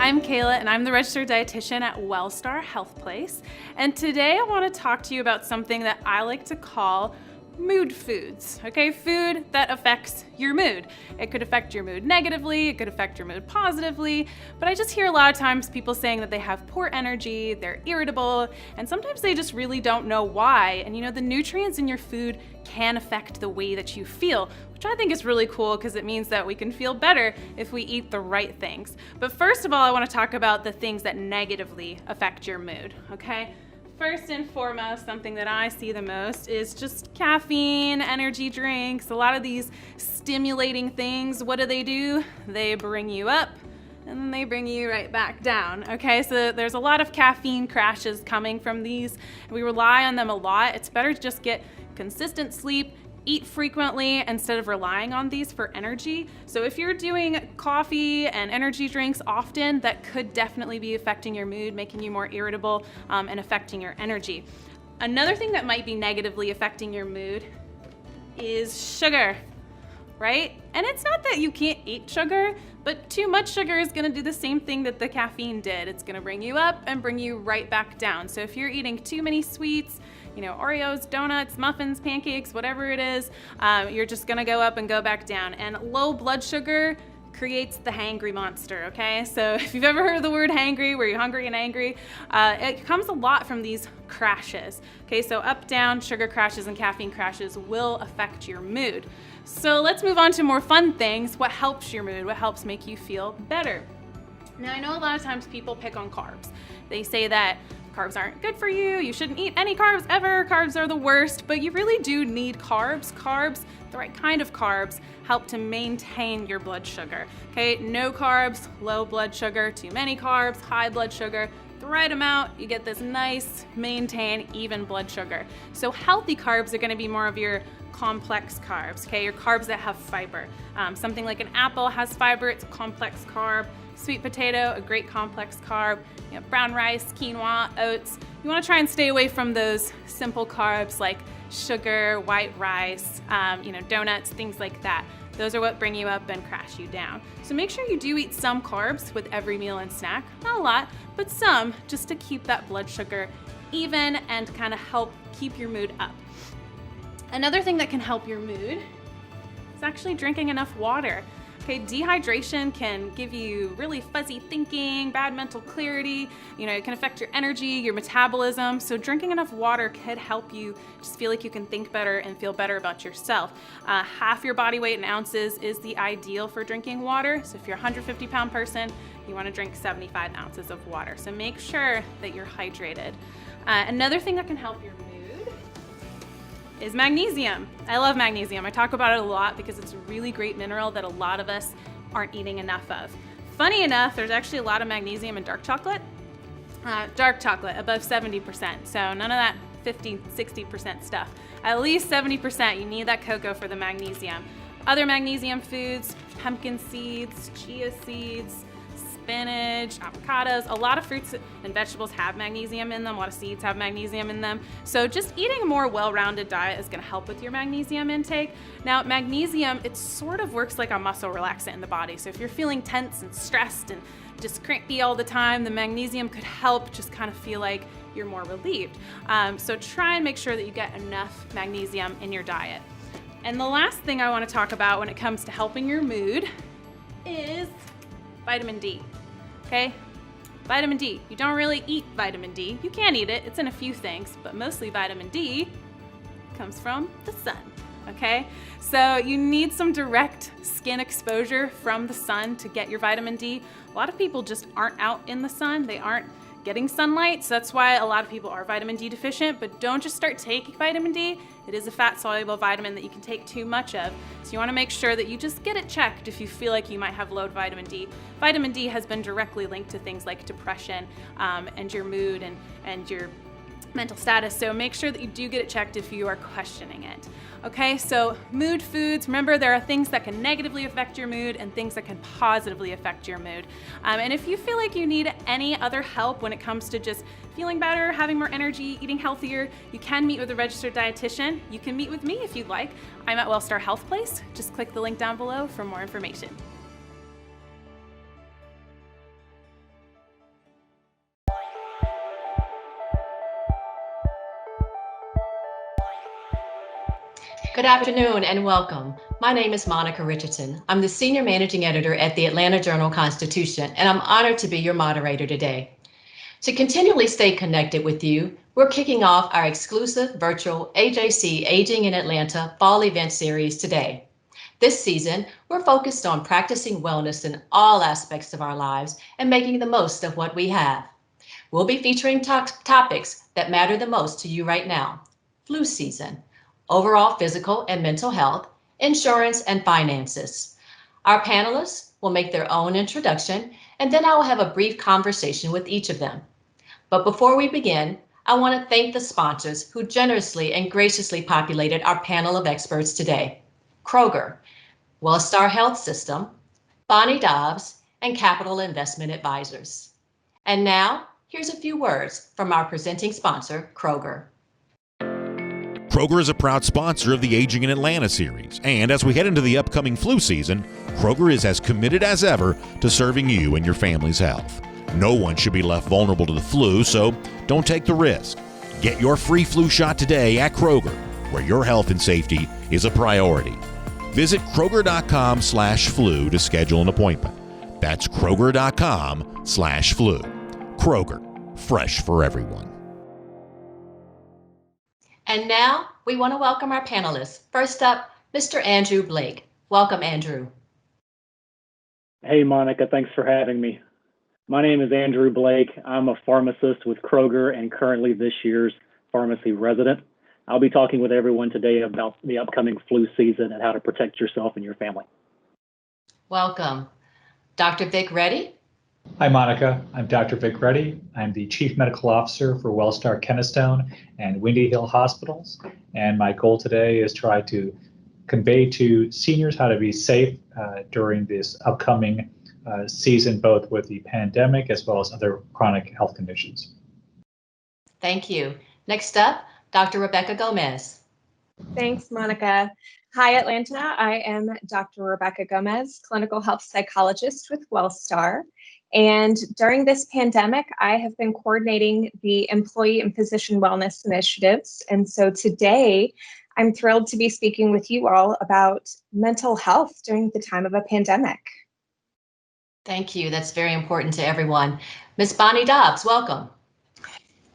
I'm Kayla, and I'm the registered dietitian at Wellstar Health Place. And today I want to talk to you about something that I like to call mood foods, okay? Food that affects your mood. It could affect your mood negatively, it could affect your mood positively, but I just hear a lot of times people saying that they have poor energy, they're irritable, and sometimes they just really don't know why. And the nutrients in your food can affect the way that you feel, which I think is really cool because it means that we can feel better if we eat the right things. But first of all, I want to talk about the things that negatively affect your mood, okay? First and foremost, something that I see the most is just caffeine, energy drinks, a lot of these stimulating things. What do? They bring you up and then they bring you right back down, okay? So there's a lot of caffeine crashes coming from these. We rely on them a lot. It's better to just get consistent sleep, eat frequently instead of relying on these for energy. So if you're doing coffee and energy drinks often, that could definitely be affecting your mood, making you more irritable, and affecting your energy. Another thing that might be negatively affecting your mood is sugar, right? And it's not that you can't eat sugar, but too much sugar is gonna do the same thing that the caffeine did. It's gonna bring you up and bring you right back down. So if you're eating too many sweets, Oreos, donuts, muffins, pancakes, whatever it is, you're just gonna go up and go back down. And low blood sugar creates the Hangry Monster, okay? So if you've ever heard of the word hangry, where you're hungry and angry, it comes a lot from these crashes, okay? So up, down, sugar crashes and caffeine crashes will affect your mood. So let's move on to more fun things. What helps your mood? What helps make you feel better? Now, I know a lot of times people pick on carbs. They say that carbs aren't good for you, you shouldn't eat any carbs ever, carbs are the worst, but you really do need carbs. Carbs, the right kind of carbs, help to maintain your blood sugar, okay? No carbs, low blood sugar, too many carbs, high blood sugar, the right amount, you get this nice, maintain, even blood sugar. So healthy carbs are gonna be more of your complex carbs, okay? Your carbs that have fiber. Something like an apple has fiber, it's a complex carb. Sweet potato, a great complex carb. Brown rice, quinoa, oats. You want to try and stay away from those simple carbs like sugar, white rice, donuts, things like that. Those are what bring you up and crash you down. So make sure you do eat some carbs with every meal and snack. Not a lot, but some, just to keep that blood sugar even and kind of help keep your mood up. Another thing that can help your mood is actually drinking enough water. Okay, dehydration can give you really fuzzy thinking, bad mental clarity. It can affect your energy, your metabolism. So drinking enough water could help you just feel like you can think better and feel better about yourself. Half your body weight in ounces is the ideal for drinking water. So if you're a 150-pound person, you want to drink 75 ounces of water. So make sure that you're hydrated. Another thing that can help your mood is magnesium. I love magnesium. I talk about it a lot because it's a really great mineral that a lot of us aren't eating enough of. Funny enough, there's actually a lot of magnesium in dark chocolate. Dark chocolate, above 70%. So none of that 50, 60% stuff. At least 70%, you need that cocoa for the magnesium. Other magnesium foods, pumpkin seeds, chia seeds, spinach, avocados, a lot of fruits and vegetables have magnesium in them, a lot of seeds have magnesium in them. So just eating a more well-rounded diet is gonna help with your magnesium intake. Now, magnesium, it sort of works like a muscle relaxant in the body. So if you're feeling tense and stressed and just cranky all the time, the magnesium could help just kind of feel like you're more relieved. So try and make sure that you get enough magnesium in your diet. And the last thing I wanna talk about when it comes to helping your mood is vitamin D, okay? Vitamin D, you don't really eat vitamin D. You can eat it, it's in a few things, but mostly vitamin D comes from the sun, okay? So you need some direct skin exposure from the sun to get your vitamin D. A lot of people just aren't out in the sun, they aren't getting sunlight, so that's why a lot of people are vitamin D deficient, but don't just start taking vitamin D. It is a fat-soluble vitamin that you can take too much of, so you wanna make sure that you just get it checked if you feel like you might have low vitamin D. Vitamin D has been directly linked to things like depression and your mood and your mental status, so make sure that you do get it checked if you are questioning it. Okay, so mood foods, remember there are things that can negatively affect your mood and things that can positively affect your mood. And if you feel like you need any other help when it comes to just feeling better, having more energy, eating healthier, you can meet with a registered dietitian. You can meet with me if you'd like. I'm at Wellstar Health Place. Just click the link down below for more information. Good afternoon and welcome. My name is Monica Richardson. I'm the Senior Managing Editor at the Atlanta Journal-Constitution, and I'm honored to be your moderator today. To continually stay connected with you, we're kicking off our exclusive virtual AJC Aging in Atlanta Fall Event Series today. This season, we're focused on practicing wellness in all aspects of our lives and making the most of what we have. We'll be featuring topics that matter the most to you right now: flu season, overall physical and mental health, insurance, and finances. Our panelists will make their own introduction, and then I will have a brief conversation with each of them. But before we begin, I want to thank the sponsors who generously and graciously populated our panel of experts today: Kroger, Wellstar Health System, Bonnie Dobbs, and Capital Investment Advisors. And now, here's a few words from our presenting sponsor, Kroger. Kroger is a proud sponsor of the Aging in Atlanta series, and as we head into the upcoming flu season, Kroger is as committed as ever to serving you and your family's health. No one should be left vulnerable to the flu, so don't take the risk. Get your free flu shot today at Kroger, where your health and safety is a priority. Visit Kroger.com/flu to schedule an appointment. That's Kroger.com/flu. Kroger, fresh for everyone. And now we want to welcome our panelists. First up, Mr. Andrew Blake. Welcome, Andrew. Hey, Monica, thanks for having me. My name is Andrew Blake. I'm a pharmacist with Kroger and currently this year's pharmacy resident. I'll be talking with everyone today about the upcoming flu season and how to protect yourself and your family. Welcome. Dr. Vic Reddy. Hi, Monica. I'm Dr. Vic Reddy. I'm the Chief Medical Officer for Wellstar Kennestone and Windy Hill Hospitals. And my goal today is try to convey to seniors how to be safe during this upcoming season, both with the pandemic as well as other chronic health conditions. Thank you. Next up, Dr. Rebecca Gomez. Thanks, Monica. Hi, Atlanta. I am Dr. Rebecca Gomez, clinical health psychologist with Wellstar. And during this pandemic, I have been coordinating the employee and physician wellness initiatives. And so today, I'm thrilled to be speaking with you all about mental health during the time of a pandemic. Thank you. That's very important to everyone. Ms. Bonnie Dobbs, welcome.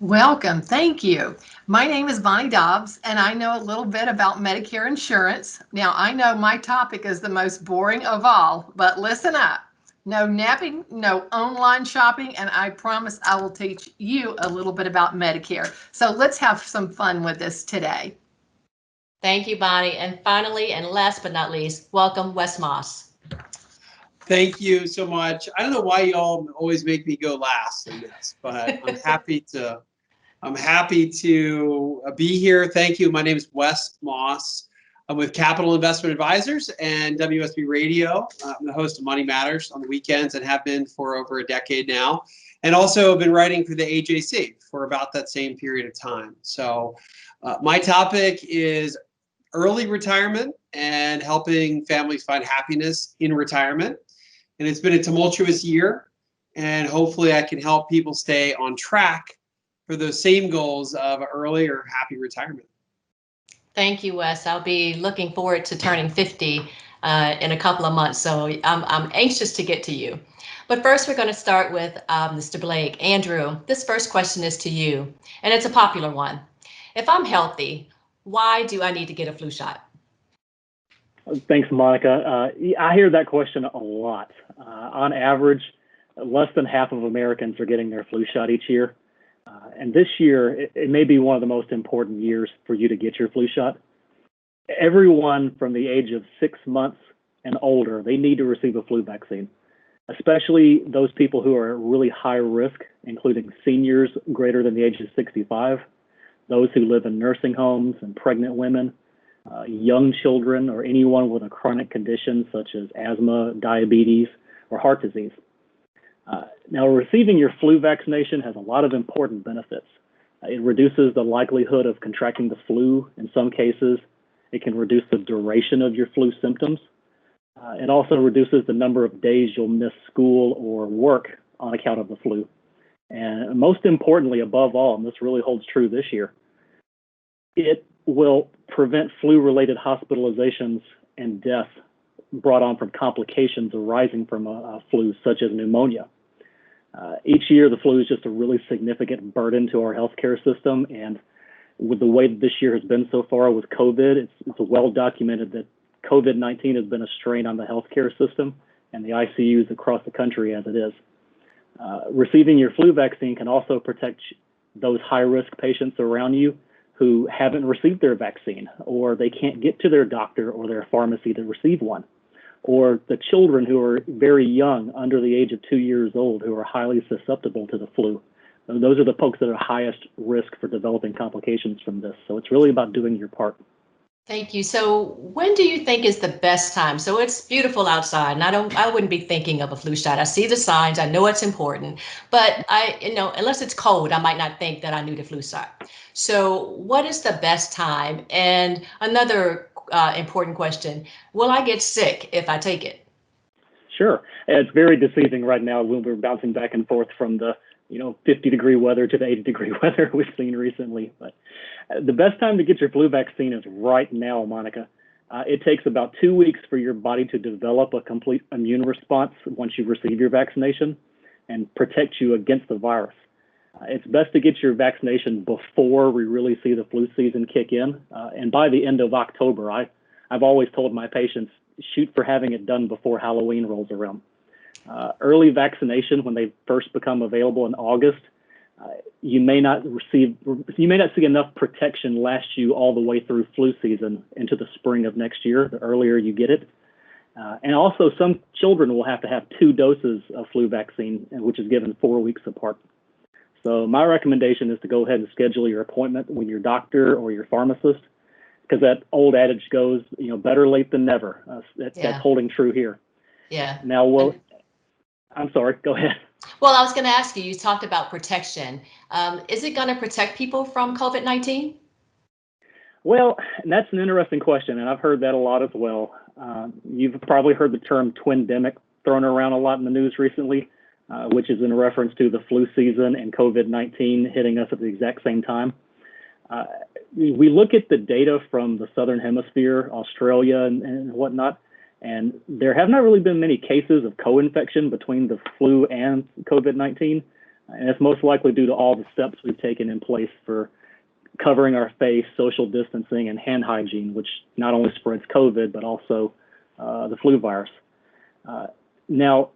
Welcome. Thank you. My name is Bonnie Dobbs, and I know a little bit about Medicare insurance. Now, I know my topic is the most boring of all, but listen up. No napping, no online shopping, and I promise I will teach you a little bit about Medicare. So let's have some fun with this today. Thank you, Bonnie. And finally, and last but not least, welcome, Wes Moss. Thank you so much. I don't know why y'all always make me go last in this, but I'm happy to be here. Thank you. My name is Wes Moss. I'm with Capital Investment Advisors and WSB Radio. I'm the host of Money Matters on the weekends and have been for over a decade now. And also been writing for the AJC for about that same period of time. So my topic is early retirement and helping families find happiness in retirement. And it's been a tumultuous year, and hopefully I can help people stay on track for those same goals of early or happy retirement. Thank you, Wes. I'll be looking forward to turning 50 in a couple of months, so I'm anxious to get to you. But first, we're going to start with Mr. Blake. Andrew, this first question is to you, and it's a popular one. If I'm healthy, why do I need to get a flu shot? Thanks, Monica. I hear that question a lot. On average, less than half of Americans are getting their flu shot each year. And this year, it may be one of the most important years for you to get your flu shot. Everyone from the age of 6 months and older, they need to receive a flu vaccine, especially those people who are at really high risk, including seniors greater than the age of 65, those who live in nursing homes and pregnant women, young children, or anyone with a chronic condition such as asthma, diabetes, or heart disease. Now, receiving your flu vaccination has a lot of important benefits. It reduces the likelihood of contracting the flu in some cases. It can reduce the duration of your flu symptoms. It also reduces the number of days you'll miss school or work on account of the flu. And most importantly, above all, and this really holds true this year, it will prevent flu-related hospitalizations and death brought on from complications arising from a flu, such as pneumonia. Each year, the flu is just a really significant burden to our healthcare system, and with the way that this year has been so far with COVID, it's well documented that COVID-19 has been a strain on the healthcare system and the ICUs across the country as it is. Receiving your flu vaccine can also protect those high-risk patients around you who haven't received their vaccine, or they can't get to their doctor or their pharmacy to receive one, or the children who are very young, under the age of 2 years old, who are highly susceptible to the flu. Those are the folks that are highest risk for developing complications from this. So it's really about doing your part. Thank you. So when do you think is the best time? So it's beautiful outside, and I wouldn't be thinking of a flu shot. I see the signs, I know it's important, but unless it's cold, I might not think that I need a flu shot. So what is the best time? And another important question, will I get sick if I take it? Sure. It's very deceiving right now when we're bouncing back and forth from the 50-degree weather to the 80-degree weather we've seen recently. But the best time to get your flu vaccine is right now, Monica. It takes about 2 weeks for your body to develop a complete immune response once you receive your vaccination and protect you against the virus. It's best to get your vaccination before we really see the flu season kick in. And by the end of October, I've always told my patients, shoot for having it done before Halloween rolls around. Early vaccination, when they first become available in August, you may not see enough protection last you all the way through flu season into the spring of next year, the earlier you get it. And also, some children will have to have 2 doses of flu vaccine, which is given 4 weeks apart. So my recommendation is to go ahead and schedule your appointment with your doctor or your pharmacist, because that old adage goes, better late than never. That's holding true here. Yeah. Now, I'm sorry, go ahead. Well, I was going to ask you, you talked about protection. Is it going to protect people from COVID-19? Well, that's an interesting question, and I've heard that a lot as well. You've probably heard the term twindemic thrown around a lot in the news recently, which is in reference to the flu season and COVID-19 hitting us at the exact same time. We look at the data from the Southern Hemisphere, Australia and whatnot, and there have not really been many cases of co-infection between the flu and COVID-19. And it's most likely due to all the steps we've taken in place for covering our face, social distancing, and hand hygiene, which not only spreads COVID, but also the flu virus. Now,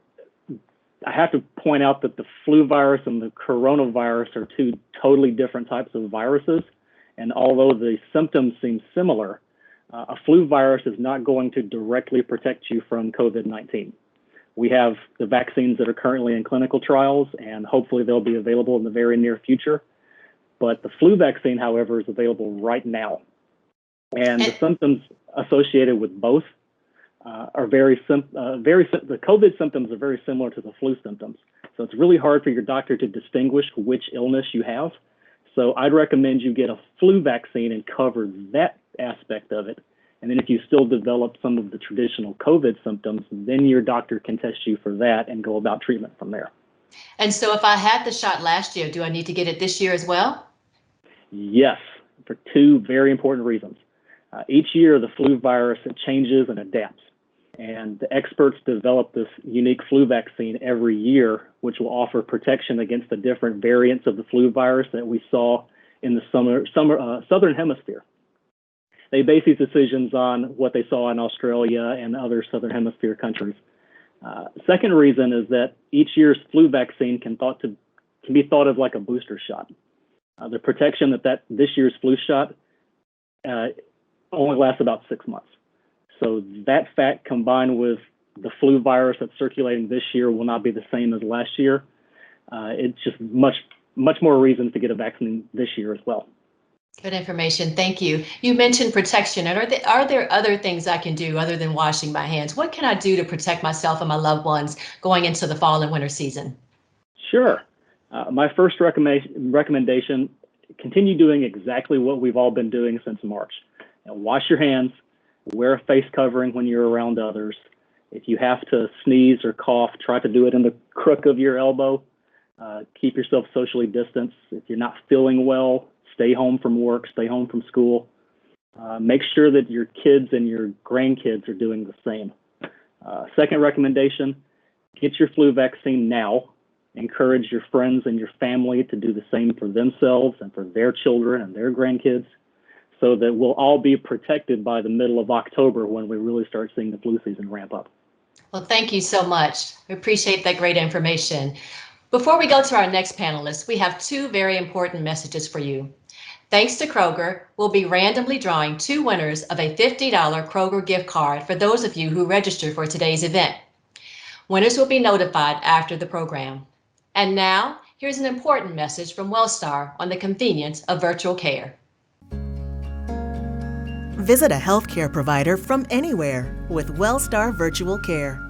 I have to point out that the flu virus and the coronavirus are 2 totally different types of viruses. And although the symptoms seem similar, a flu virus is not going to directly protect you from COVID-19. We have the vaccines that are currently in clinical trials, and hopefully they'll be available in the very near future. But the flu vaccine, however, is available right now. And the symptoms associated with both are the COVID symptoms are very similar to the flu symptoms. So it's really hard for your doctor to distinguish which illness you have. So I'd recommend you get a flu vaccine and cover that aspect of it. And then if you still develop some of the traditional COVID symptoms, then your doctor can test you for that and go about treatment from there. And so if I had the shot last year, do I need to get it this year as well? Yes, for 2 very important reasons. Each year, the flu virus, it changes and adapts. And the experts develop this unique flu vaccine every year, which will offer protection against the different variants of the flu virus that we saw in the Southern Hemisphere. They base these decisions on what they saw in Australia and other Southern Hemisphere countries. Second reason is that each year's flu vaccine can be thought of like a booster shot. The protection that this year's flu shot only lasts about 6 months. So that fact, combined with the flu virus that's circulating this year, will not be the same as last year. It's just much more reasons to get a vaccine this year as well. Good information. Thank you. You mentioned protection. And are there other things I can do other than washing my hands? What can I do to protect myself and my loved ones going into the fall and winter season? Sure. My first recommendation, continue doing exactly what we've all been doing since March. Wash your hands, wear a face covering when you're around others. If you have to sneeze or cough, try to do it in the crook of your elbow. Keep yourself socially distanced. If you're not feeling well, stay home from work, stay home from school. Make sure that your kids and your grandkids are doing the same. Second recommendation, get your flu vaccine now. Encourage your friends and your family to do the same for themselves and for their children and their grandkids, so that we'll all be protected by the middle of October when we really start seeing the flu season ramp up. Well, thank you so much. We appreciate that great information. Before we go to our next panelist, we have two very important messages for you. Thanks to Kroger, we'll be randomly drawing 2 winners of a $50 Kroger gift card for those of you who register for today's event. Winners will be notified after the program. And now, here's an important message from WellStar on the convenience of virtual care. Visit a healthcare provider from anywhere with WellStar Virtual Care.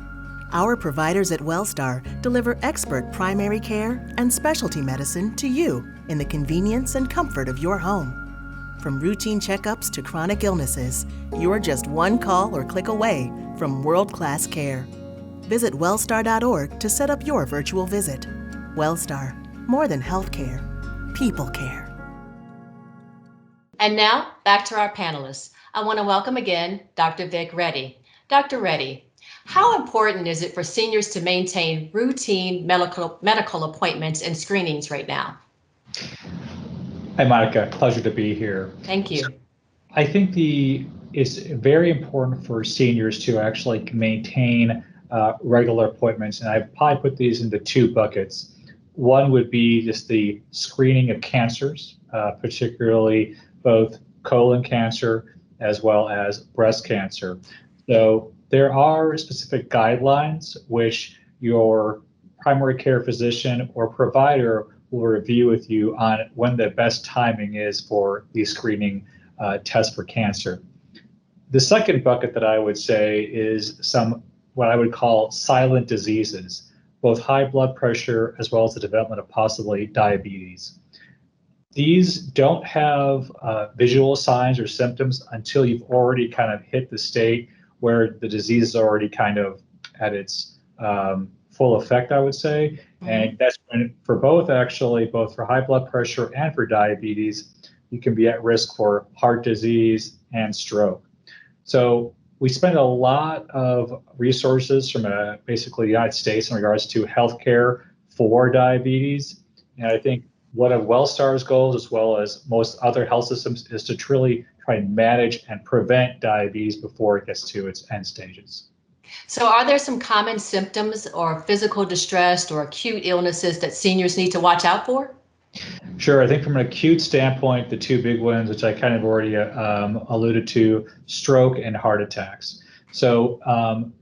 Our providers at WellStar deliver expert primary care and specialty medicine to you in the convenience and comfort of your home. From routine checkups to chronic illnesses, you're just one call or click away from world-class care. Visit wellstar.org to set up your virtual visit. WellStar, more than healthcare, people care. And now, back to our panelists. I want to welcome again Dr. Vic Reddy. Dr. Reddy, how important is it for seniors to maintain routine medical appointments and screenings right now? Hi, Monica. Pleasure to be here. Thank you. I think it's very important for seniors to actually maintain regular appointments, and I've probably put these into 2 buckets. One would be just the screening of cancers, particularly both colon cancer as well as breast cancer. So there are specific guidelines which your primary care physician or provider will review with you on when the best timing is for the screening test for cancer. The second bucket that I would say is some what I would call silent diseases, both high blood pressure as well as the development of possibly diabetes. These don't have visual signs or symptoms until you've already kind of hit the state where the disease is already kind of at its full effect, I would say. Mm-hmm. And that's when, for both for high blood pressure and for diabetes, you can be at risk for heart disease and stroke. So we spend a lot of resources from basically the United States in regards to healthcare for diabetes. And I think one of WellStar's goals, as well as most other health systems, is to truly try and manage and prevent diabetes before it gets to its end stages. So are there some common symptoms or physical distress or acute illnesses that seniors need to watch out for? Sure. I think from an acute standpoint, the 2 big ones, which I kind of already alluded to, stroke and heart attacks. So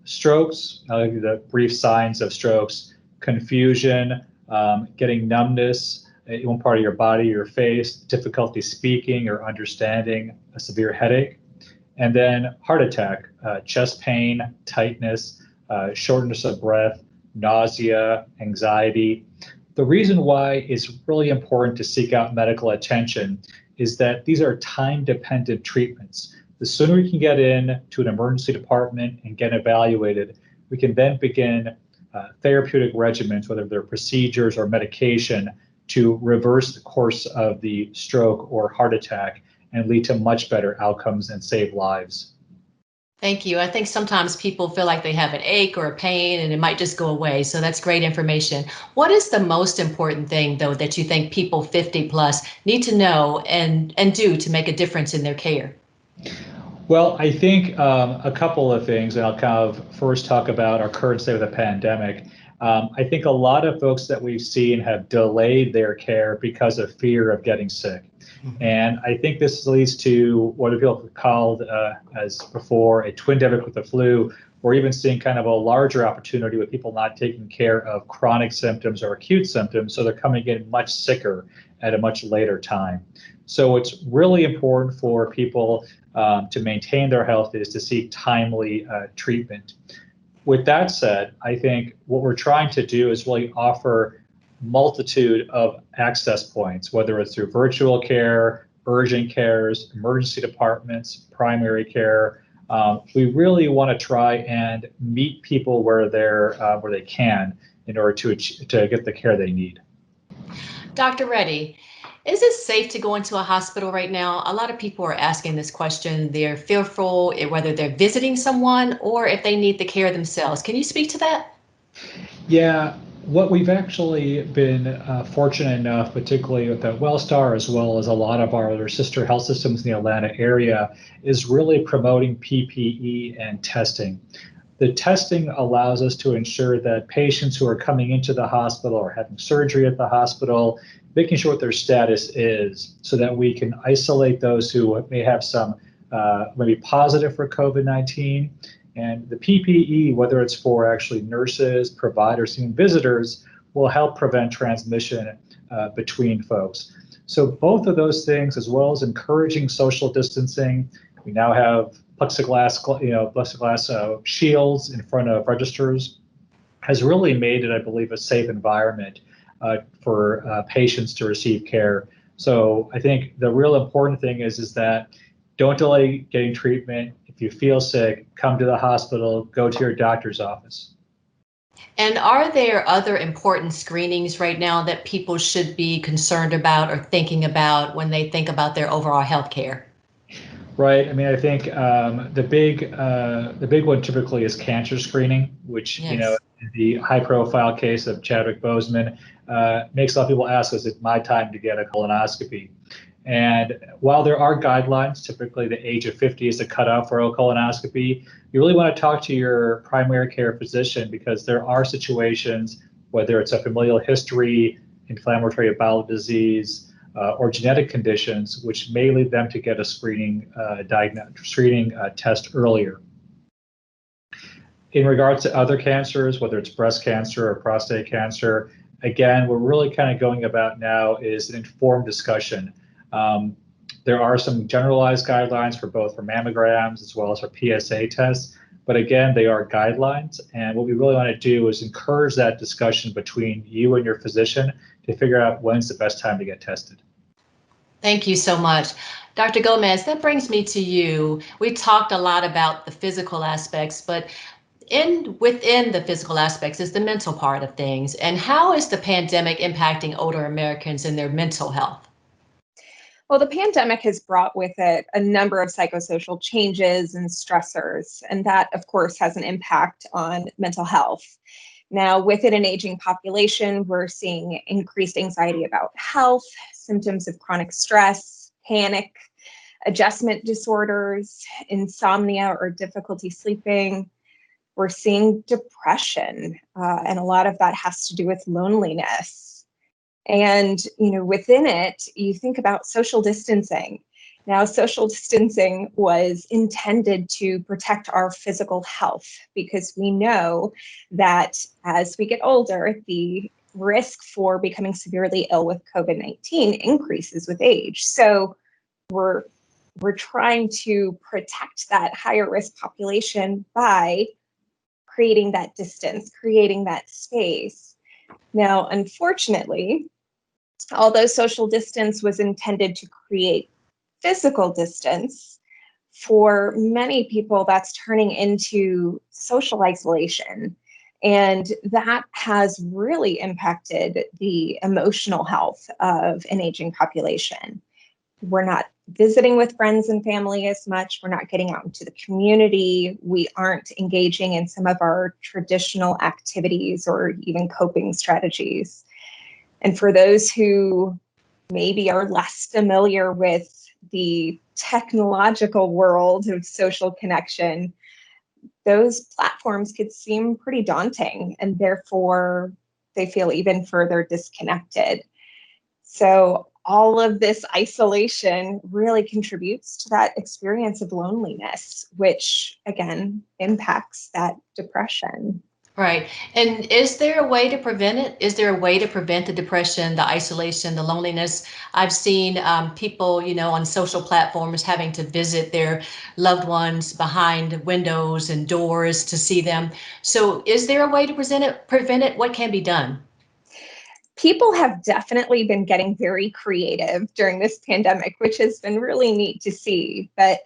strokes, the brief signs of strokes: confusion, getting numbness in one part of your body, your face, difficulty speaking or understanding, a severe headache. And then heart attack, chest pain, tightness, shortness of breath, nausea, anxiety. The reason why it's really important to seek out medical attention is that these are time-dependent treatments. The sooner we can get in to an emergency department and get evaluated, we can then begin therapeutic regimens, whether they're procedures or medication, to reverse the course of the stroke or heart attack and lead to much better outcomes and save lives. Thank you. I think sometimes people feel like they have an ache or a pain and it might just go away. So that's great information. What is the most important thing, though, that you think people 50 plus need to know and do to make a difference in their care? Well, I think a couple of things, and I'll kind of first talk about our current state of the pandemic. I think a lot of folks that we've seen have delayed their care because of fear of getting sick. And I think this leads to what people called, as before, a twindemic with the flu. We're even seeing kind of a larger opportunity with people not taking care of chronic symptoms or acute symptoms, so they're coming in much sicker at a much later time. So it's really important for people to maintain their health is to seek timely treatment. With that said, I think what we're trying to do is really offer multitude of access points, whether it's through virtual care, urgent cares, emergency departments, primary care. We really want to try and meet people where they can in order to get the care they need. Dr. Reddy, Is it safe to go into a hospital right now? A lot of people are asking this question. They're fearful whether they're visiting someone or if they need the care themselves. Can you speak to that? Yeah, what we've actually been fortunate enough, particularly with the Wellstar, as well as a lot of our other sister health systems in the Atlanta area, is really promoting PPE and testing. The testing allows us to ensure that patients who are coming into the hospital or having surgery at the hospital, making sure what their status is so that we can isolate those who may have some maybe positive for COVID-19. And the PPE, whether it's for actually nurses, providers, even visitors, will help prevent transmission between folks. So both of those things, as well as encouraging social distancing, we now have plexiglass shields in front of registers, has really made it, I believe, a safe environment for patients to receive care. So I think the real important thing is that don't delay getting treatment. If you feel sick, come to the hospital, go to your doctor's office. And are there other important screenings right now that people should be concerned about or thinking about when they think about their overall health care? Right. I mean, I think the big one typically is cancer screening, which, Yes. the high-profile case of Chadwick Boseman makes a lot of people ask, is it my time to get a colonoscopy? And while there are guidelines, typically the age of 50 is the cutoff for a colonoscopy, you really want to talk to your primary care physician because there are situations, whether it's a familial history, inflammatory bowel disease, or genetic conditions, which may lead them to get a screening test earlier. In regards to other cancers, whether it's breast cancer or prostate cancer, again, we're really kind of going about now is an informed discussion. There are some generalized guidelines for mammograms as well as for PSA tests, but again, they are guidelines. And what we really want to do is encourage that discussion between you and your physician to figure out when's the best time to get tested. Thank you so much. Dr. Gomez, that brings me to you. We talked a lot about the physical aspects, but within the physical aspects is the mental part of things. And how is the pandemic impacting older Americans and their mental health? Well, the pandemic has brought with it a number of psychosocial changes and stressors, and that, of course, has an impact on mental health. Now, within an aging population, we're seeing increased anxiety about health, symptoms of chronic stress, panic, adjustment disorders, insomnia or difficulty sleeping. We're seeing depression, and a lot of that has to do with loneliness. And, within it, you think about social distancing. Now, social distancing was intended to protect our physical health because we know that as we get older, the risk for becoming severely ill with COVID-19 increases with age. So we're trying to protect that higher risk population by creating that distance, creating that space. Now, unfortunately, although social distance was intended to create physical distance, for many people, that's turning into social isolation. And that has really impacted the emotional health of an aging population. We're not visiting with friends and family as much. We're not getting out into the community. We aren't engaging in some of our traditional activities or even coping strategies. And for those who maybe are less familiar with the technological world of social connection, those platforms could seem pretty daunting, and therefore they feel even further disconnected. So all of this isolation really contributes to that experience of loneliness, which again impacts that depression. Right. And is there a way to prevent it? Is there a way to prevent the depression, the isolation, the loneliness? I've seen people, on social platforms having to visit their loved ones behind windows and doors to see them. So is there a way to prevent it? What can be done? People have definitely been getting very creative during this pandemic, which has been really neat to see. But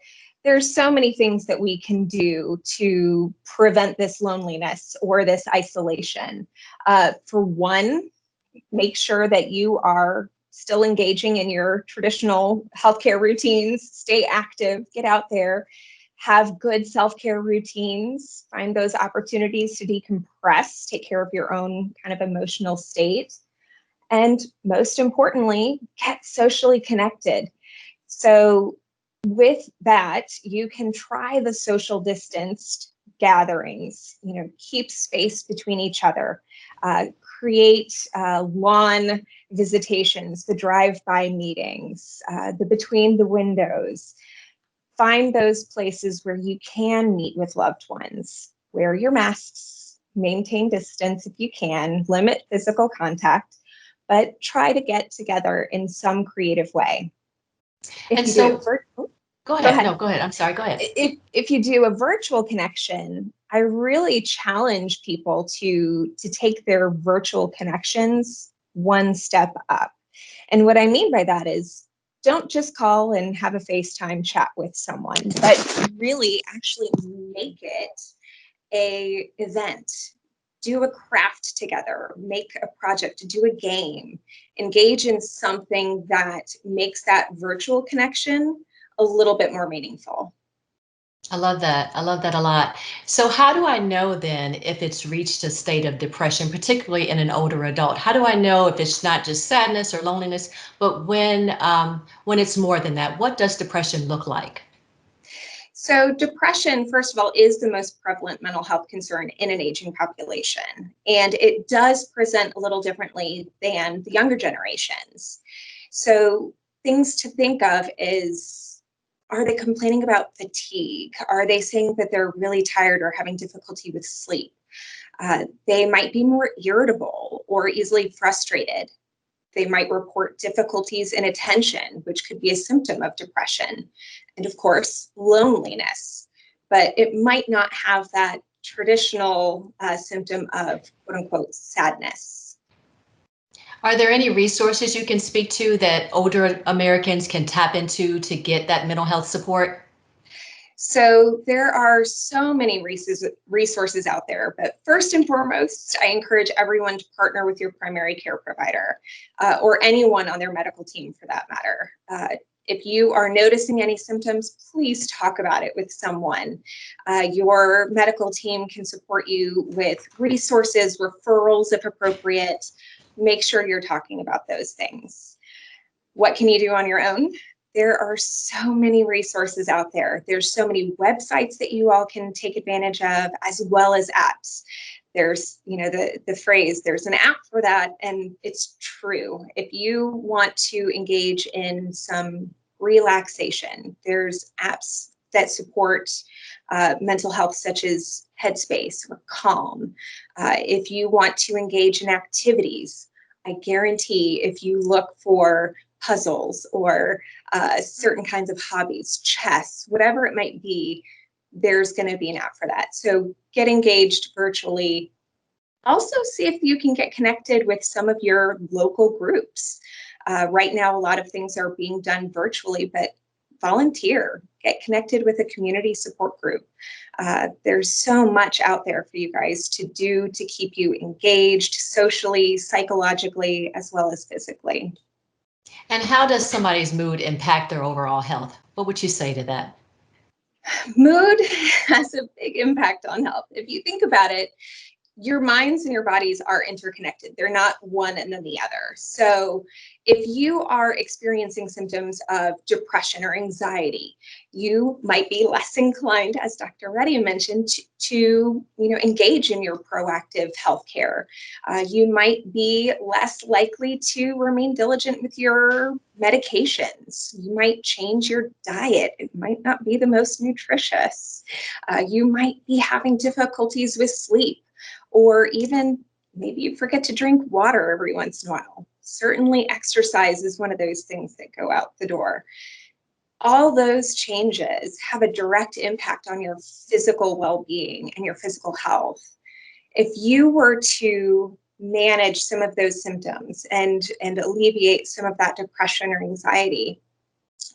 there's so many things that we can do to prevent this loneliness or this isolation. For one, make sure that you are still engaging in your traditional healthcare routines, stay active, get out there, have good self-care routines, find those opportunities to decompress, take care of your own kind of emotional state. And most importantly, get socially connected. So with that, you can try the social distanced gatherings, keep space between each other, create lawn visitations, the drive-by meetings, the between the windows. Find those places where you can meet with loved ones. Wear your masks, maintain distance if you can, limit physical contact, but try to get together in some creative way. Go ahead. No, go ahead. I'm sorry. Go ahead. If you do a virtual connection, I really challenge people to take their virtual connections one step up. And what I mean by that is, don't just call and have a FaceTime chat with someone, but really actually make it an event. Do a craft together, make a project, do a game, engage in something that makes that virtual connection a little bit more meaningful. I love that. I love that a lot. So how do I know then if it's reached a state of depression, particularly in an older adult? How do I know if it's not just sadness or loneliness, but when it's more than that? What does depression look like? So depression, first of all, is the most prevalent mental health concern in an aging population. And it does present a little differently than the younger generations. So things to think of is, are they complaining about fatigue? Are they saying that they're really tired or having difficulty with sleep? They might be more irritable or easily frustrated. They might report difficulties in attention, which could be a symptom of depression. And of course, loneliness. But it might not have that traditional symptom of quote unquote sadness. Are there any resources you can speak to that older Americans can tap into to get that mental health support? So there are so many resources out there, but first and foremost, I encourage everyone to partner with your primary care provider or anyone on their medical team for that matter. If you are noticing any symptoms, please talk about it with someone. Your medical team can support you with resources, referrals if appropriate. Make sure you're talking about those things. What can you do on your own? There are so many resources out there. There's so many websites that you all can take advantage of, as well as apps. There's, the phrase, there's an app for that, and it's true. If you want to engage in some relaxation, there's apps that support mental health, such as Headspace or Calm. If you want to engage in activities, I guarantee if you look for puzzles or certain kinds of hobbies, chess, whatever it might be, there's going to be an app for that. So get engaged virtually. Also see if you can get connected with some of your local groups. Right now, a lot of things are being done virtually, but volunteer, get connected with a community support group. There's so much out there for you guys to do to keep you engaged socially, psychologically, as well as physically. And how does somebody's mood impact their overall health? What would you say to that? Mood has a big impact on health. If you think about it, your minds and your bodies are interconnected. They're not one and then the other. So if you are experiencing symptoms of depression or anxiety, you might be less inclined, as Dr. Reddy mentioned, to engage in your proactive healthcare. You might be less likely to remain diligent with your medications. You might change your diet. It might not be the most nutritious. You might be having difficulties with sleep. Or even maybe you forget to drink water every once in a while. Certainly exercise is one of those things that go out the door. All those changes have a direct impact on your physical well-being and your physical health. If you were to manage some of those symptoms and alleviate some of that depression or anxiety,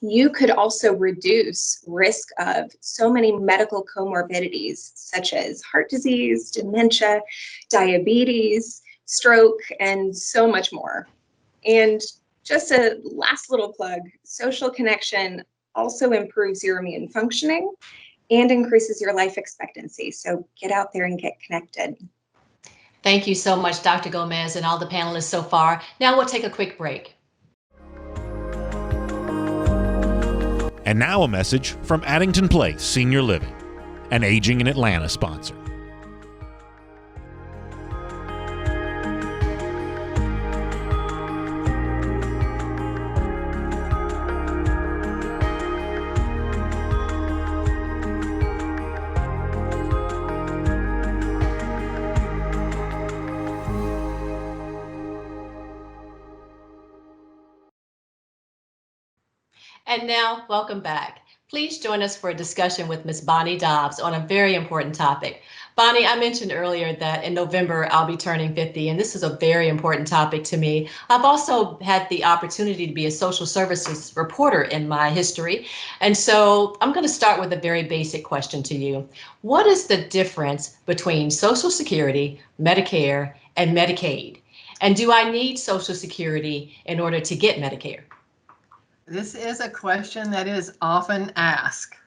you could also reduce risk of so many medical comorbidities such as heart disease, dementia, diabetes, stroke, and so much more. And Just a last little plug, social connection also improves your immune functioning and increases your life expectancy. So get out there and get connected. Thank you so much, Dr. Gomez, and all the panelists so far. Now we'll take a quick break. And now a message from Addington Place Senior Living, an Aging in Atlanta sponsor. And now, welcome back. Please join us for a discussion with Ms. Bonnie Dobbs on a very important topic. Bonnie, I mentioned earlier that in November I'll be turning 50, and this is a very important topic to me. I've also had the opportunity to be a social services reporter in my history, and so I'm going to start with a very basic question to you. What is the difference between Social Security, Medicare, and Medicaid? And do I need Social Security in order to get Medicare? This is a question that is often asked.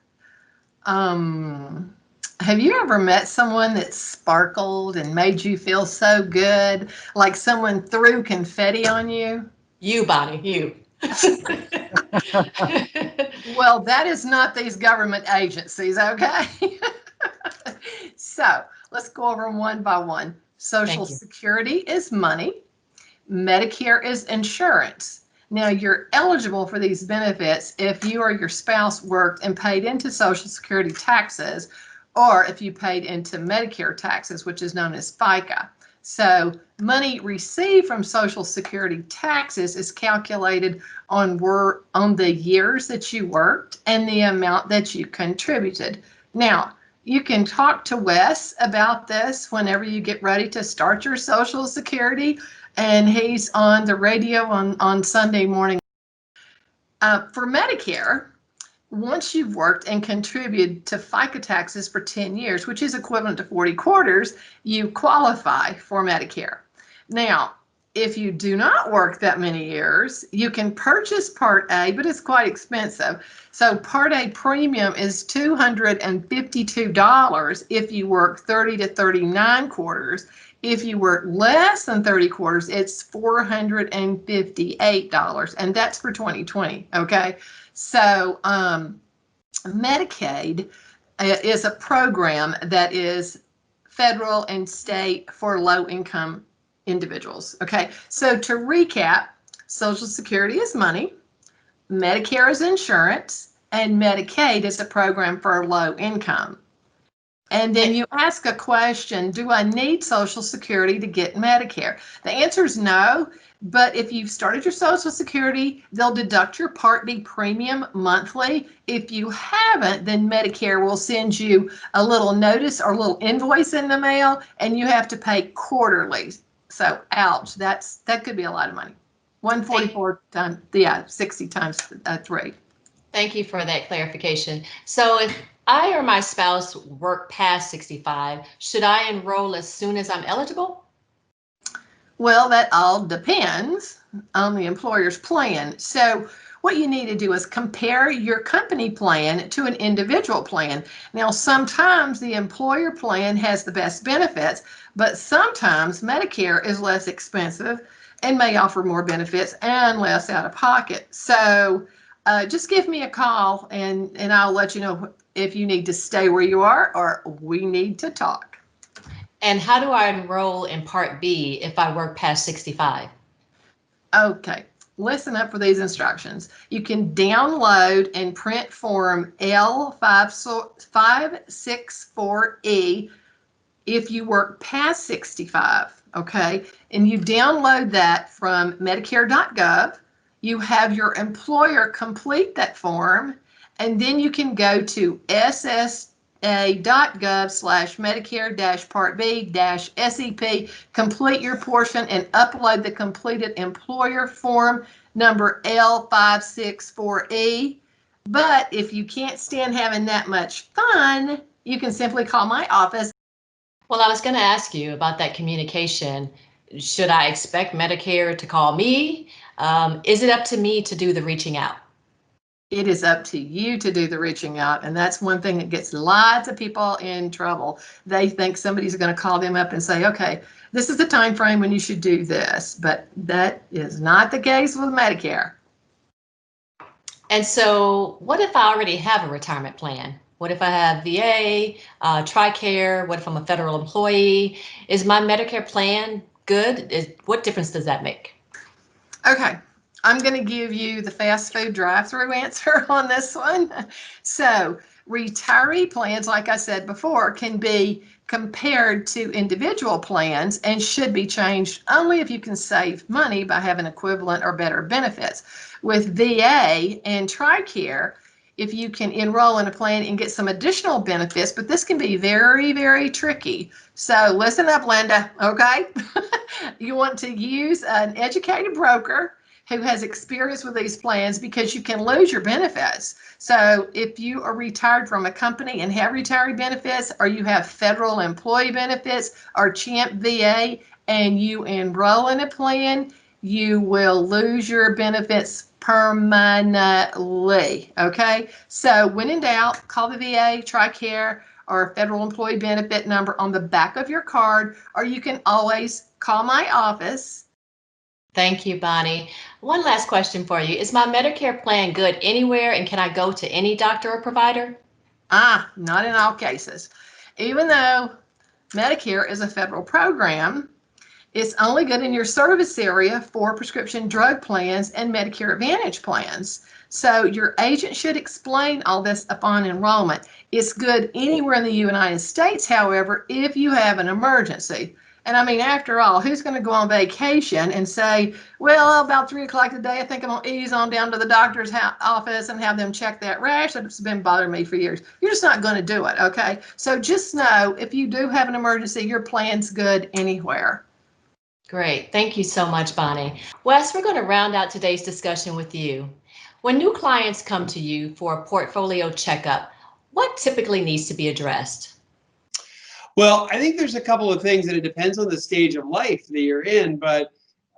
Have you ever met someone that sparkled and made you feel so good, like someone threw confetti on you? You, Bonnie, you. Well, that is not these government agencies, okay? So let's go over them one by one. Social Security is money. Medicare is insurance. Now, you're eligible for these benefits if you or your spouse worked and paid into Social Security taxes, or if you paid into Medicare taxes, which is known as FICA. So money received from Social Security taxes is calculated on the years that you worked and the amount that you contributed. Now, you can talk to Wes about this whenever you get ready to start your Social Security, and he's on the radio on Sunday morning. For Medicare, once you've worked and contributed to FICA taxes for 10 years, which is equivalent to 40 quarters, you qualify for Medicare. Now, if you do not work that many years, you can purchase Part A, but it's quite expensive. So Part A premium is $252 if you work 30 to 39 quarters. If you work less than 30 quarters, it's $458, and that's for 2020, okay? So Medicaid is a program that is federal and state for low-income individuals, okay? So to recap, Social Security is money, Medicare is insurance, and Medicaid is a program for low income. And then you ask a question, do I need Social Security to get Medicare? The answer is no, but if you've started your Social Security, they'll deduct your Part B premium monthly. If you haven't, then Medicare will send you a little notice or a little invoice in the mail, and you have to pay quarterly. So, ouch, that could be a lot of money. 144 times, 60 times 3. Thank you for that clarification. So if I or my spouse work past 65, should I enroll as soon as I'm eligible? Well, that all depends on the employer's plan. So what you need to do is compare your company plan to an individual plan. Now, sometimes the employer plan has the best benefits, but sometimes Medicare is less expensive and may offer more benefits and less out of pocket. So just give me a call and I'll let you know if you need to stay where you are or we need to talk. And how do I enroll in Part B if I work past 65? Okay, listen up for these instructions. You can download and print form L564E if you work past 65, okay? And you download that from Medicare.gov. You have your employer complete that form, and then you can go to ssa.gov/Medicare-Part B-SEP, complete your portion and upload the completed employer form number L564E. But if you can't stand having that much fun, you can simply call my office. Well, I was going to ask you about that communication. Should I expect Medicare to call me? Is it up to me to do the reaching out? It is up to you to do the reaching out. And that's one thing that gets lots of people in trouble. They think somebody's going to call them up and say, okay, this is the time frame when you should do this. But that is not the case with Medicare. And so what if I already have a retirement plan? What if I have VA, TRICARE? What if I'm a federal employee? Is my Medicare plan good? What difference does that make? Okay, I'm going to give you the fast food drive-through answer on this one. So retiree plans, like I said before, can be compared to individual plans and should be changed only if you can save money by having equivalent or better benefits. With VA and TRICARE, if you can enroll in a plan and get some additional benefits, but this can be very, very tricky. So listen up, Linda, okay? You want to use an educated broker who has experience with these plans because you can lose your benefits. So if you are retired from a company and have retiree benefits, or you have federal employee benefits or CHIMP VA, and you enroll in a plan, you will lose your benefits permanently, okay? So when in doubt, call the VA, TRICARE, or federal employee benefit number on the back of your card, or you can always call my office. Thank you, Bonnie. One last question for you. Is my Medicare plan good anywhere, and can I go to any doctor or provider? Not in all cases. Even though Medicare is a federal program, it's only good in your service area for prescription drug plans and Medicare Advantage plans. So your agent should explain all this upon enrollment. It's good anywhere in the United States, however, if you have an emergency. And I mean, after all, who's going to go on vacation and say, well, about 3 o'clock today, I think I'm going to ease on down to the doctor's office and have them check that rash that's been bothering me for years. You're just not going to do it, okay? So just know if you do have an emergency, your plan's good anywhere. Great. Thank you so much, Bonnie. Wes, we're going to round out today's discussion with you. When new clients come to you for a portfolio checkup, what typically needs to be addressed? Well, I think there's a couple of things, and it depends on the stage of life that you're in, but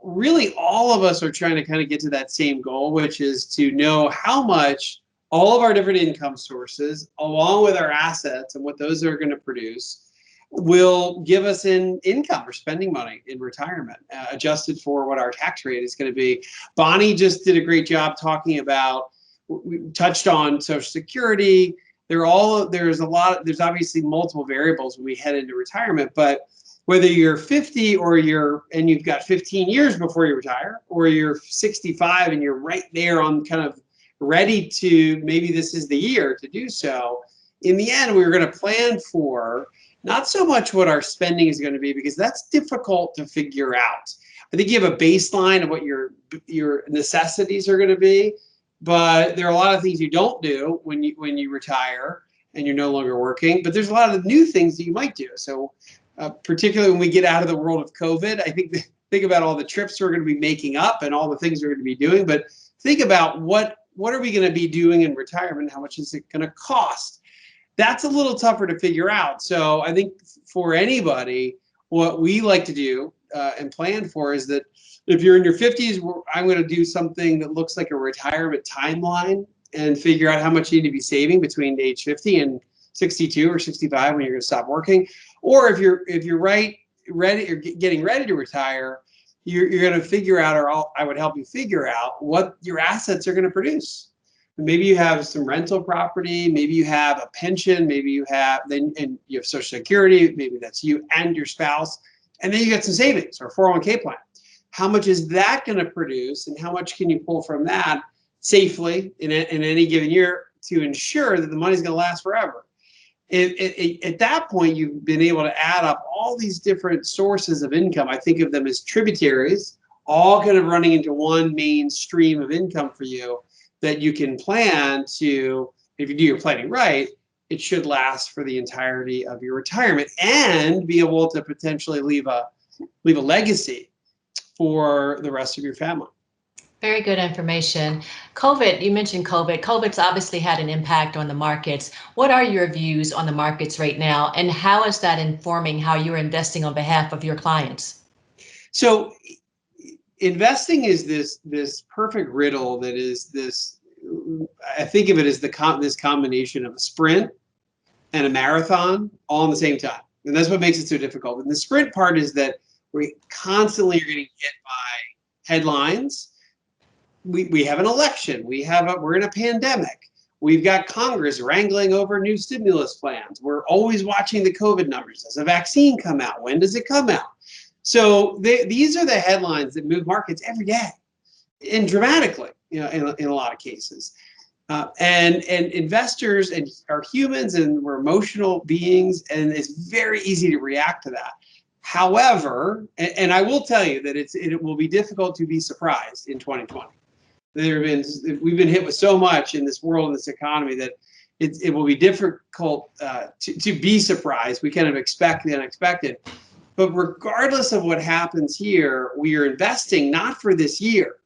really all of us are trying to kind of get to that same goal, which is to know how much all of our different income sources, along with our assets and what those are going to produce, will give us in income or spending money in retirement, adjusted for what our tax rate is going to be. Bonnie just did a great job talking about, we touched on Social Security. There's obviously multiple variables when we head into retirement, but whether you're 50 and you've got 15 years before you retire, or you're 65 and you're right there on kind of ready to, maybe this is the year to do so, in the end, we're going to plan for not so much what our spending is going to be, because that's difficult to figure out. I think you have a baseline of what your necessities are going to be, but there are a lot of things you don't do when you retire and you're no longer working. But there's a lot of new things that you might do. So particularly when we get out of the world of COVID, I think about all the trips we're going to be making up and all the things we're going to be doing. But think about what are we going to be doing in retirement? How much is it going to cost? That's a little tougher to figure out. So I think for anybody, what we like to do and plan for is that if you're in your 50s, I'm going to do something that looks like a retirement timeline and figure out how much you need to be saving between age 50 and 62 or 65 when you're going to stop working. Or if you're ready or getting ready to retire, you're going to figure out, or I would help you figure out what your assets are going to produce. Maybe you have some rental property, maybe you have a pension, maybe you have Social Security, maybe that's you and your spouse, and then you get some savings or 401k plan. How much is that going to produce, and how much can you pull from that safely in any given year to ensure that the money's going to last forever? At that point, you've been able to add up all these different sources of income. I think of them as tributaries, all kind of running into one main stream of income for you that you can plan to, if you do your planning right, it should last for the entirety of your retirement and be able to potentially leave a legacy for the rest of your family. Very good information. COVID, you mentioned COVID. COVID's obviously had an impact on the markets. What are your views on the markets right now, and how is that informing how you're investing on behalf of your clients? So investing is this perfect riddle that is this. I think of it as this combination of a sprint and a marathon all in the same time, and that's what makes it so difficult. And the sprint part is that we constantly are getting hit by headlines. We have an election. We're in a pandemic. We've got Congress wrangling over new stimulus plans. We're always watching the COVID numbers. Does a vaccine come out? When does it come out? So these are the headlines that move markets every day, and dramatically, in a lot of cases. And investors are humans, and we're emotional beings, and it's very easy to react to that. However, and I will tell you that it will be difficult to be surprised in 2020. We've been hit with so much in this world, in this economy, that it will be difficult to be surprised. We kind of expect the unexpected. But regardless of what happens here, we are investing not for this year.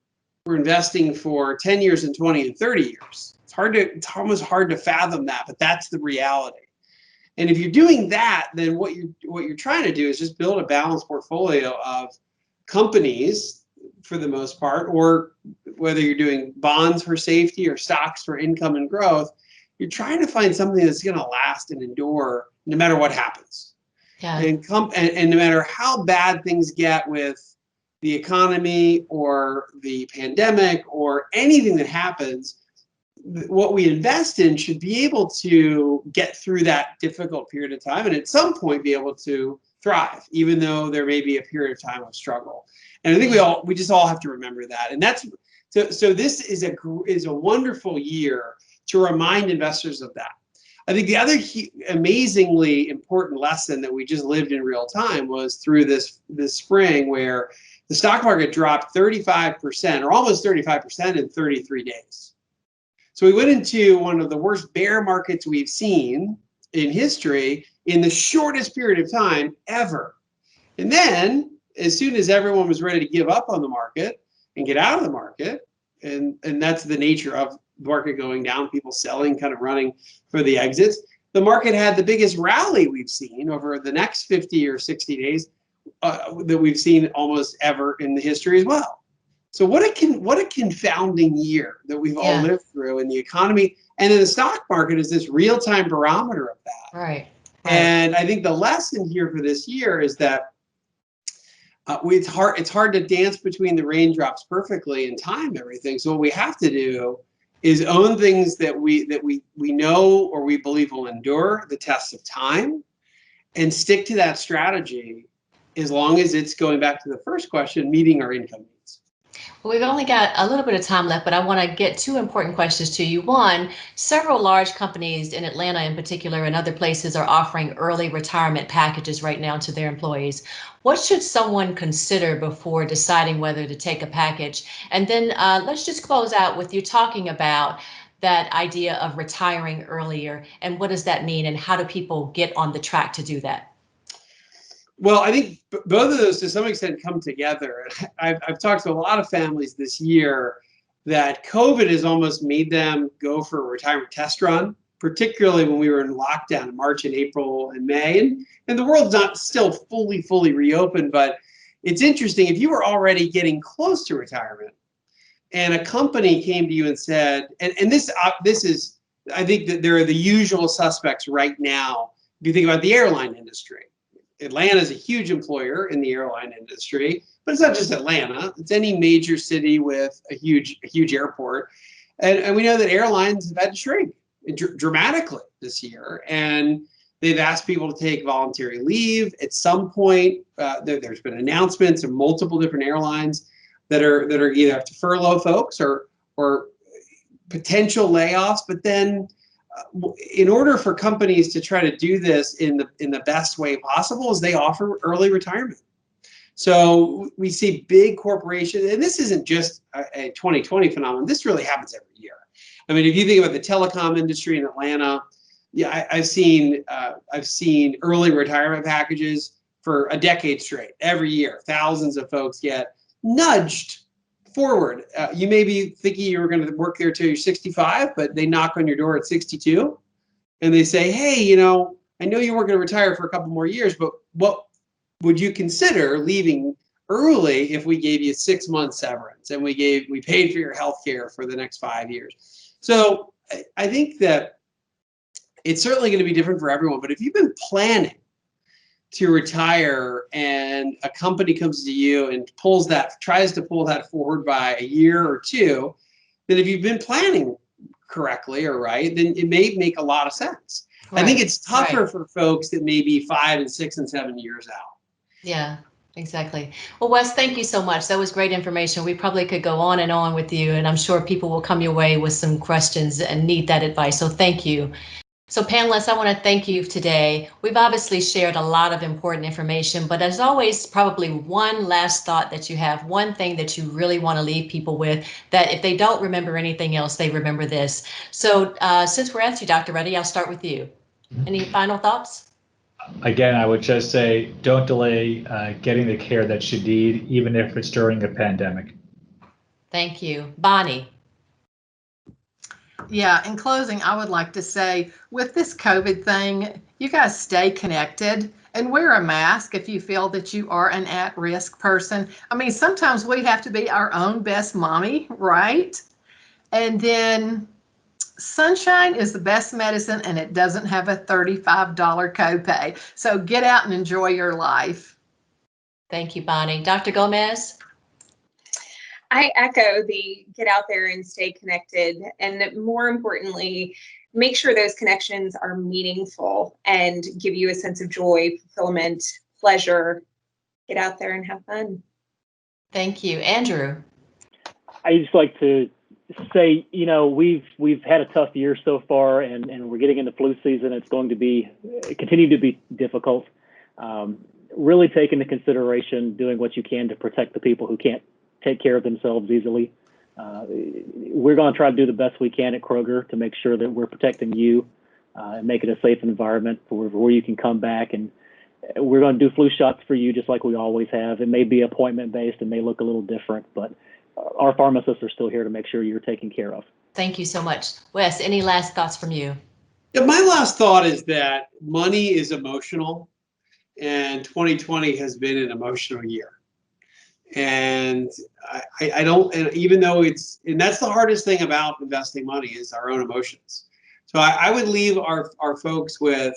We're investing for 10 years and 20 and 30 years. It's almost hard to fathom that, but that's the reality. And if you're doing that, then what you're trying to do is just build a balanced portfolio of companies, for the most part, or whether you're doing bonds for safety or stocks for income and growth, you're trying to find something that's going to last and endure no matter what happens. Yeah. And no matter how bad things get with the economy or the pandemic or anything that happens, what we invest in should be able to get through that difficult period of time and at some point be able to thrive, even though there may be a period of time of struggle. And I think we just all have to remember that. And that's so this is a wonderful year to remind investors of that. I think the other amazingly important lesson that we just lived in real time was through this spring, where the stock market dropped 35% or almost 35% in 33 days. So we went into one of the worst bear markets we've seen in history in the shortest period of time ever. And then, as soon as everyone was ready to give up on the market and get out of the market, and that's the nature of the market going down, people selling, kind of running for the exits, the market had the biggest rally we've seen over the next 50 or 60 days that we've seen almost ever in the history as well. So what a confounding year that we've all lived through in the economy, and in the stock market is this real-time barometer of that. Right. And I think the lesson here for this year is that it's hard to dance between the raindrops perfectly and time everything. So what we have to do is own things that we know or we believe will endure the test of time, and stick to that strategy as long as it's, going back to the first question, meeting our income needs. Well, we've only got a little bit of time left, but I want to get two important questions to you. One, several large companies in Atlanta in particular and other places are offering early retirement packages right now to their employees. What should someone consider before deciding whether to take a package? And then let's just close out with you talking about that idea of retiring earlier, and what does that mean, and how do people get on the track to do that? Well, I think both of those to some extent come together. I've talked to a lot of families this year that COVID has almost made them go for a retirement test run, particularly when we were in lockdown in March and April and May. And the world's not still fully reopened, but it's interesting. If you were already getting close to retirement and a company came to you and said, and this is, I think that there are the usual suspects right now. If you think about the airline industry, Atlanta is a huge employer in the airline industry, but it's not just Atlanta. It's any major city with a huge airport. And we know that airlines have had to shrink dramatically this year. And they've asked people to take voluntary leave. At some point, there's been announcements of multiple different airlines that are either have to furlough folks or potential layoffs. But then in order for companies to try to do this in the best way possible, is they offer early retirement. So we see big corporations, and this isn't just a 2020 phenomenon. This really happens every year. I mean, if you think about the telecom industry in Atlanta, I've seen early retirement packages for a decade straight. Every year, thousands of folks get nudged forward. You may be thinking you were going to work there till you're 65, but they knock on your door at 62 and they say, hey, I know you weren't going to retire for a couple more years, but what would you consider leaving early if we gave you 6 months severance and we paid for your health care for the next 5 years. So I think that it's certainly going to be different for everyone. But if you've been planning to retire and a company comes to you and tries to pull that forward by a year or two, then if you've been planning correctly or right, then it may make a lot of sense. Right. I think it's tougher Right. for folks that may be 5 and 6 and 7 years out. Yeah, exactly. Well, Wes, thank you so much. That was great information. We probably could go on and on with you, and I'm sure people will come your way with some questions and need that advice. So thank you. So panelists, I want to thank you today. We've obviously shared a lot of important information, but as always, probably one last thought that you have, one thing that you really want to leave people with, that if they don't remember anything else, they remember this. So since we're at you, Dr. Reddy, I'll start with you. Any final thoughts? Again, I would just say, don't delay getting the care that you need, even if it's during a pandemic. Thank you. Bonnie. Yeah, in closing, I would like to say with this COVID thing, you guys stay connected and wear a mask if you feel that you are an at-risk person. I mean, sometimes we have to be our own best mommy, right? And then sunshine is the best medicine and it doesn't have a $35 copay. So get out and enjoy your life. Thank you, Bonnie. Dr. Gomez? I echo the get out there and stay connected. And more importantly, make sure those connections are meaningful and give you a sense of joy, fulfillment, pleasure. Get out there and have fun. Thank you. Andrew? I just like to say, you know, we've had a tough year so far, and we're getting into flu season. It's going to continue to be difficult. Really take into consideration doing what you can to protect the people who can't take care of themselves easily. We're going to try to do the best we can at Kroger to make sure that we're protecting you and make it a safe environment where you can come back. And we're going to do flu shots for you just like we always have. It may be appointment based and may look a little different, but our pharmacists are still here to make sure you're taken care of. Thank you so much. Wes, any last thoughts from you? Yeah, my last thought is that money is emotional, and 2020 has been an emotional year. And I don't, and even though and that's the hardest thing about investing money is our own emotions. So I would leave our folks with,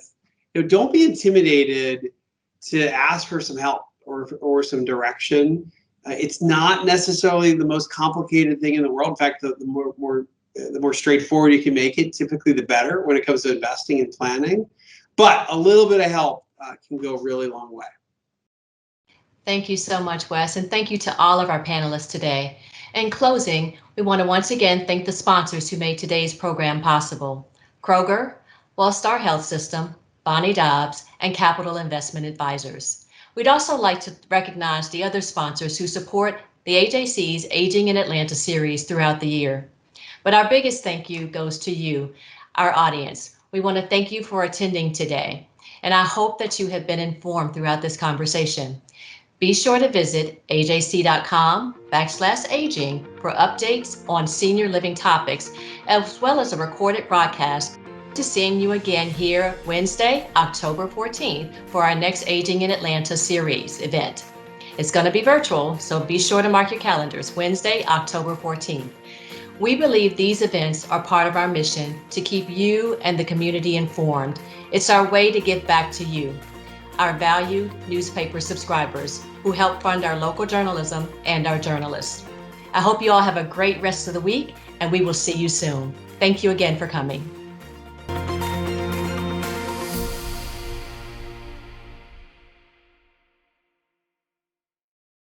don't be intimidated to ask for some help or some direction. It's not necessarily the most complicated thing in the world. In fact, the more straightforward you can make it, typically the better when it comes to investing and planning. But a little bit of help can go a really long way. Thank you so much, Wes, and thank you to all of our panelists today. In closing, we want to once again thank the sponsors who made today's program possible: Kroger, WellStar Health System, Bonnie Dobbs, and Capital Investment Advisors. We'd also like to recognize the other sponsors who support the AJC's Aging in Atlanta series throughout the year. But our biggest thank you goes to you, our audience. We want to thank you for attending today, and I hope that you have been informed throughout this conversation. Be sure to visit ajc.com/aging for updates on senior living topics, as well as a recorded broadcast to seeing you again here Wednesday, October 14th for our next Aging in Atlanta series event. It's going to be virtual, so be sure to mark your calendars, Wednesday, October 14th. We believe these events are part of our mission to keep you and the community informed. It's our way to give back to you, our valued newspaper subscribers who help fund our local journalism and our journalists. I hope you all have a great rest of the week, and we will see you soon. Thank you again for coming.